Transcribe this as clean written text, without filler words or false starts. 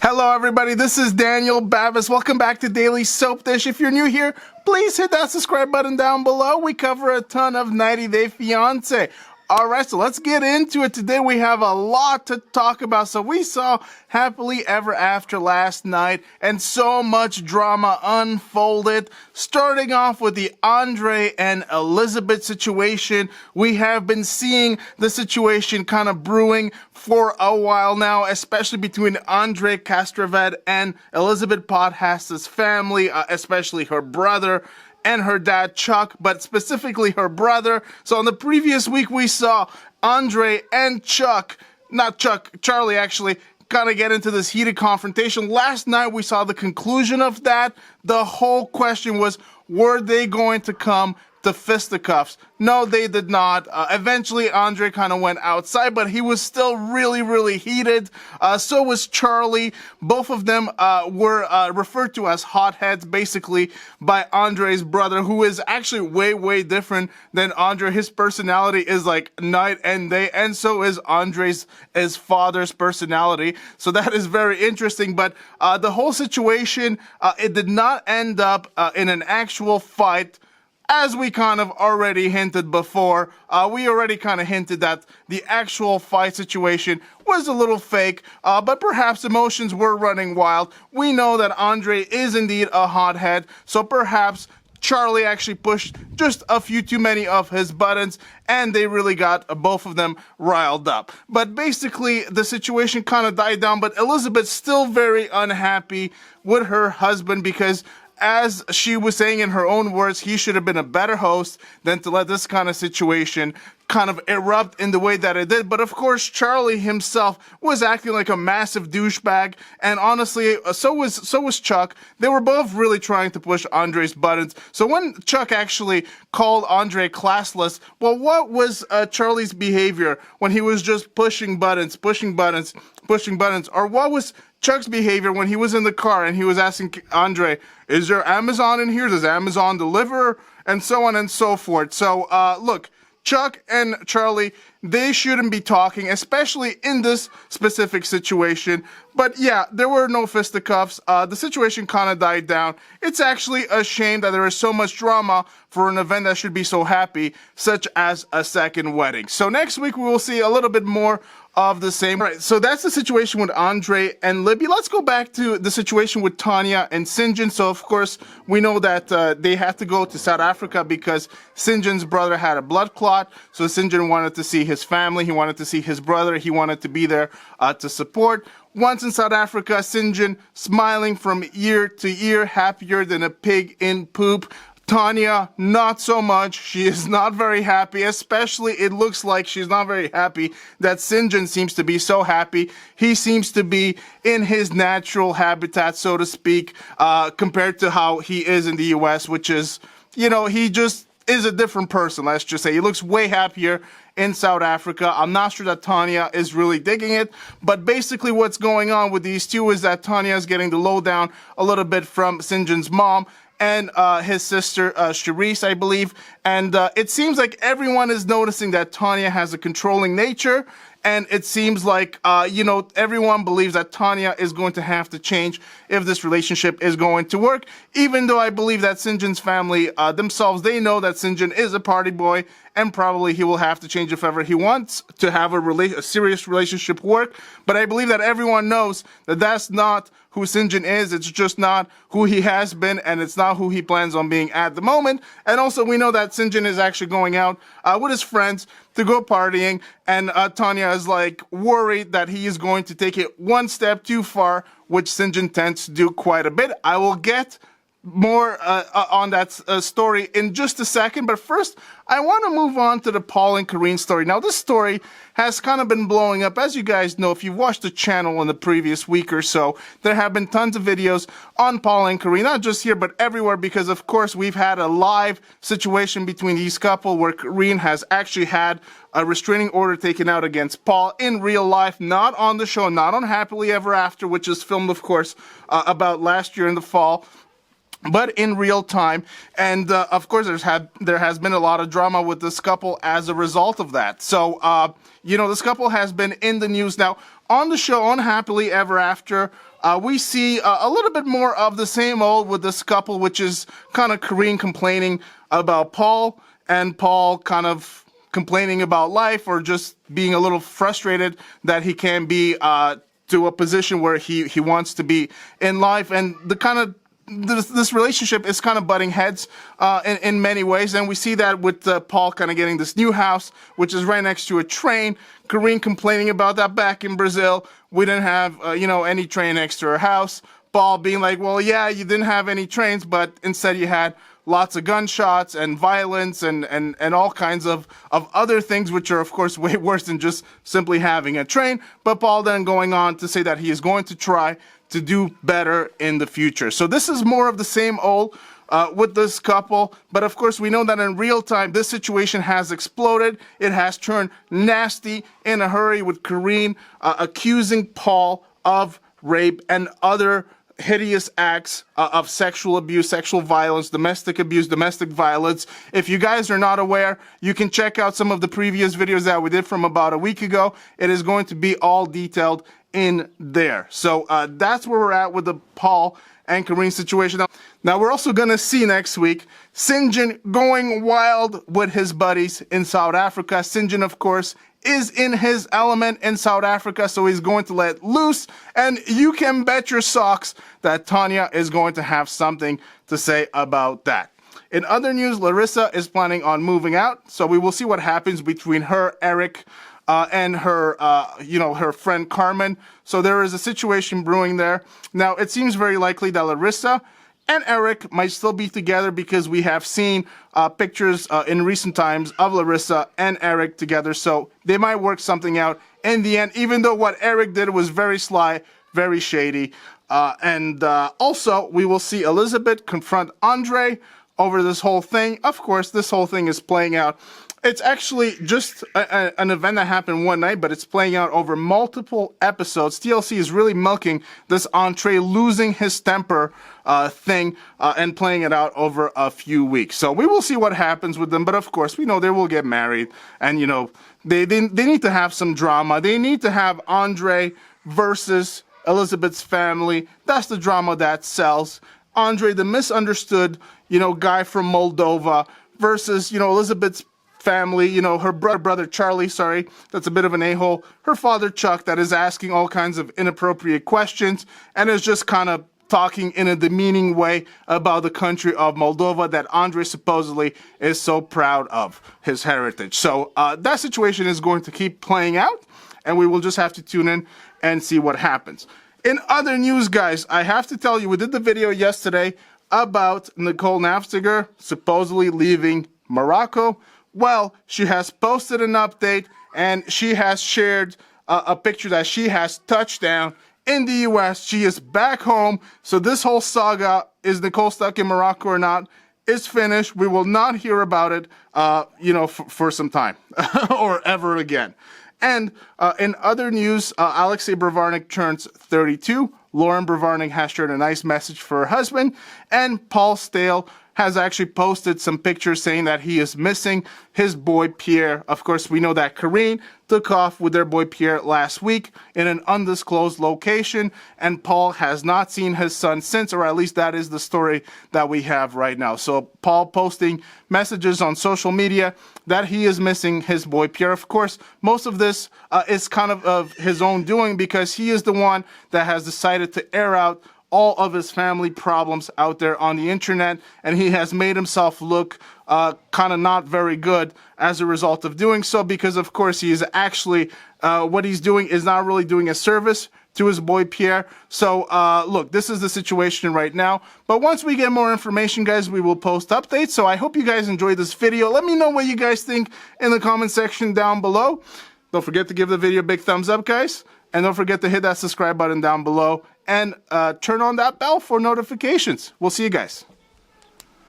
Hello everybody, this is Daniel Bavis. Welcome back to Daily Soap Dish. If you're new here, please hit that subscribe button down below. We cover a ton of 90 Day Fiancé. Alright, so let's get into it. Today we have a lot to talk about. So we saw Happily Ever After last night, and so much drama unfolded. Starting off with the Andrei and Elizabeth situation. We have been seeing the situation kind of brewing for a while now, especially between Andrei Castrovet and Elizabeth Podhast's family, especially her brother and her dad Chuck, but specifically her brother. So on the previous week we saw Andrei and Charlie actually, kind of get into this heated confrontation. Last night we saw the conclusion of that. The whole question was, were they going to come to fisticuffs? No, they did not. Eventually, Andrei kind of went outside, but he was still really heated. So was Charlie. Both of them were referred to as hotheads, basically, by Andrei's brother, who is actually way different than Andrei. His personality is like night and day, and so is Andrei's father's personality. So that is very interesting. But the whole situation, it did not end up in an actual fight. As we kind of already hinted before, we already kind of hinted that the actual fight situation was a little fake, but perhaps emotions were running wild. We know that Andrei is indeed a hothead, so perhaps Charlie actually pushed just a few too many of his buttons, and they really got both of them riled up. But basically, the situation kind of died down, but Elizabeth's still very unhappy with her husband because, as she was saying in her own words, he should have been a better host than to let this kind of situation kind of erupt in the way that it did. But of course, Charlie himself was acting like a massive douchebag, and honestly, so was Chuck. They were both really trying to push Andrei's buttons. So when Chuck actually called Andrei classless, well, what was Charlie's behavior when he was just pushing buttons, or what was Chuck's behavior when he was in the car and he was asking Andrei, is there Amazon in here? Does Amazon deliver? And so on and so forth. So, look, Chuck and Charlie, they shouldn't be talking, especially in this specific situation. But yeah, there were no fisticuffs. The situation kind of died down. It's actually a shame that there is so much drama for an event that should be so happy, such as a second wedding. So next week we will see a little bit more of the same. All right, so that's the situation with Andrei and Libby. Let's go back to the situation with Tania and Syngin. So of course, we know that they had to go to South Africa because Syngin's brother had a blood clot. So Syngin wanted to see his family. He wanted to see his brother. He wanted to be there to support. Once in South Africa, Syngin smiling from ear to ear, happier than a pig in poop. Tania, not so much. She is not very happy, especially it looks like she's not very happy that Syngin seems to be so happy. He seems to be in his natural habitat, so to speak, compared to how he is in the US, which is, you know, he just is a different person, let's just say. He looks way happier in South Africa. I'm not sure that Tania is really digging it, but basically what's going on with these two is that Tania is getting the lowdown a little bit from Syngin's mom and his sister, Charisse, I believe. And it seems like everyone is noticing that Tania has a controlling nature. And it seems like, you know, everyone believes that Tania is going to have to change if this relationship is going to work. Even though I believe that Syngin's family themselves, they know that Syngin is a party boy, and probably he will have to change if ever he wants to have a serious relationship work. But I believe that everyone knows that that's not who Syngin is. It's just not who he has been, and it's not who he plans on being at the moment. And also, we know that Syngin is actually going out with his friends to go partying, and Tania is like worried that he is going to take it one step too far, which Syngin tends to do quite a bit. I will get more on that story in just a second, but first I want to move on to the Paul and Karine story. Now this story has kind of been blowing up. As you guys know, if you've watched the channel in the previous week or so, there have been tons of videos on Paul and Karine, not just here but everywhere, because of course we've had a live situation between these couple where Karine has actually had a restraining order taken out against Paul in real life, not on the show, not on Happily Ever After, which is filmed of course about last year in the fall, but in real time. And of course, there has been a lot of drama with this couple as a result of that. So, you know, this couple has been in the news now on the show, on Happily Ever After, we see a little bit more of the same old with this couple, which is kind of Karine complaining about Paul, and Paul kind of complaining about life, or just being a little frustrated that he can't be to a position where he wants to be in life. And the kind of this relationship is kind of butting heads in many ways, and we see that with Paul kind of getting this new house, which is right next to a train. Karine complaining about that back in Brazil. We didn't have any train next to her house. Paul being like, well, yeah, you didn't have any trains, but instead you had lots of gunshots and violence and all kinds of other things, which are, of course, way worse than just simply having a train. But Paul then going on to say that he is going to try to do better in the future. So this is more of the same old with this couple. But of course, we know that in real time, this situation has exploded. It has turned nasty in a hurry, with Karine accusing Paul of rape and other hideous acts of sexual abuse, sexual violence, domestic abuse, domestic violence. If you guys are not aware, you can check out some of the previous videos that we did from about a week ago. It is going to be all detailed in there. So that's where we're at with the Paul and Karine situation. Now we're also going to see next week Syngin going wild with his buddies in South Africa. Syngin, of course, is in his element in South Africa, so he's going to let loose, and you can bet your socks that Tania is going to have something to say about that. In other news, Larissa is planning on moving out, so we will see what happens between her, Eric, and her, her friend Carmen. So there is a situation brewing there. Now, it seems very likely that Larissa and Eric might still be together, because we have seen pictures in recent times of Larissa and Eric together. So they might work something out in the end, even though what Eric did was very sly, very shady. And also, we will see Elizabeth confront Andrei over this whole thing. Of course, this whole thing is playing out. It's actually just an event that happened one night, but it's playing out over multiple episodes. TLC is really milking this Andrei losing his temper thing and playing it out over a few weeks. So we will see what happens with them. But of course, we know they will get married, and they need to have some drama. They need to have Andrei versus Elizabeth's family. That's the drama that sells. Andrei, the misunderstood guy from Moldova, versus Elizabeth's family, her brother Charlie, that's a bit of an a-hole, her father Chuck, that is asking all kinds of inappropriate questions and is just kind of talking in a demeaning way about the country of Moldova that Andrei supposedly is so proud of his heritage. So that situation is going to keep playing out, and we will just have to tune in and see what happens. In other news, guys, I have to tell you, we did the video yesterday about Nicole Nafziger supposedly leaving Morocco. Well, she has posted an update, and she has shared a picture that she has touched down in the US. She is back home. So this whole saga, is Nicole stuck in Morocco or not, is finished. We will not hear about it, for some time or ever again. And in other news, Alexei Bravarnik turns 32. Lauren Bravarnik has shared a nice message for her husband, and Paul Stale has actually posted some pictures saying that he is missing his boy Pierre. Of course, we know that Karine took off with their boy Pierre last week in an undisclosed location, and Paul has not seen his son since, or at least that is the story that we have right now. So Paul posting messages on social media that he is missing his boy Pierre. Of course, most of this is kind of his own doing, because he is the one that has decided to air out all of his family problems out there on the internet, and he has made himself look kind of not very good as a result of doing so, because of course he is actually, what he's doing is not really doing a service to his boy Pierre. So look, this is the situation right now, but once we get more information, guys, we will post updates. So I hope you guys enjoyed this video. Let me know what you guys think in the comment section down below. Don't forget to give the video a big thumbs up, guys. And don't forget to hit that subscribe button down below and turn on that bell for notifications. We'll see you guys.